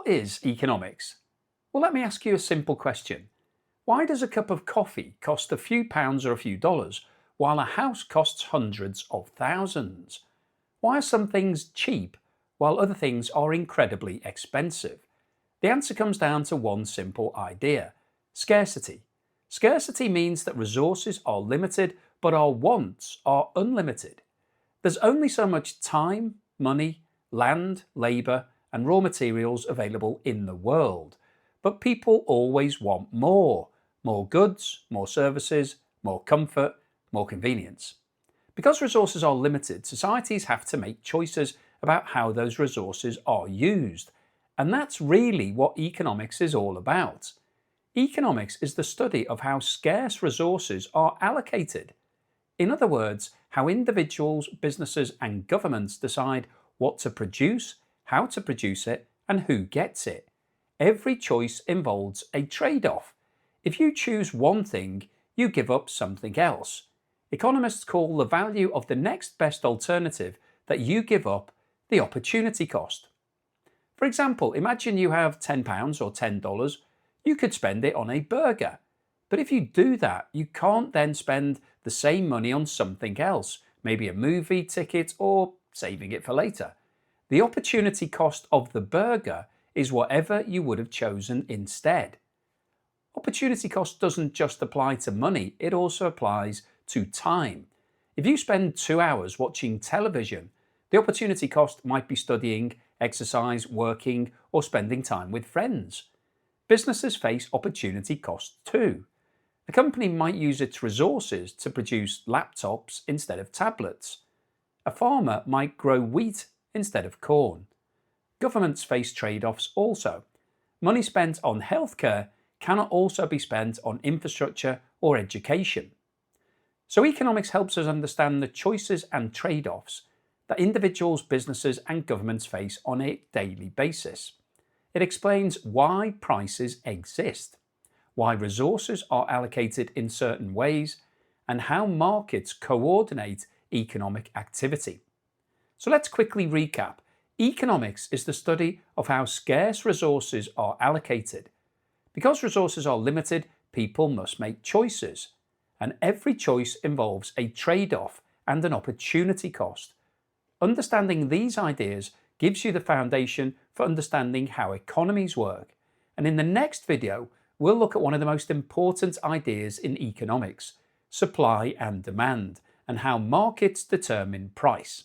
What is economics? Well, let me ask you a simple question. Why does a cup of coffee cost a few pounds or a few dollars, while a house costs hundreds of thousands? Why are some things cheap, while other things are incredibly expensive? The answer comes down to one simple idea: scarcity. Scarcity means that resources are limited, but our wants are unlimited. There's only so much time, money, land, labour, and raw materials available in the world. But people always want more. More goods, more services, more comfort, more convenience. Because resources are limited, societies have to make choices about how those resources are used. And that's really what economics is all about. Economics is the study of how scarce resources are allocated. In other words, how individuals, businesses, and governments decide what to produce, how to produce it, and who gets it. Every choice involves a trade-off. If you choose one thing, you give up something else. Economists call the value of the next best alternative that you give up the opportunity cost. For example, imagine you have £10 or $10. You could spend it on a burger. But if you do that, you can't then spend the same money on something else, maybe a movie ticket or saving it for later. The opportunity cost of the burger is whatever you would have chosen instead. Opportunity cost doesn't just apply to money, it also applies to time. If you spend 2 hours watching television, the opportunity cost might be studying, exercise, working, or spending time with friends. Businesses face opportunity costs too. A company might use its resources to produce laptops instead of tablets. A farmer might grow wheat instead of corn. Governments face trade-offs also. Money spent on healthcare cannot also be spent on infrastructure or education. So economics helps us understand the choices and trade-offs that individuals, businesses, and governments face on a daily basis. It explains why prices exist, why resources are allocated in certain ways, and how markets coordinate economic activity. So let's quickly recap. Economics is the study of how scarce resources are allocated. Because resources are limited, people must make choices, and every choice involves a trade-off and an opportunity cost. Understanding these ideas gives you the foundation for understanding how economies work. And in the next video, we'll look at one of the most important ideas in economics: supply and demand, and how markets determine price.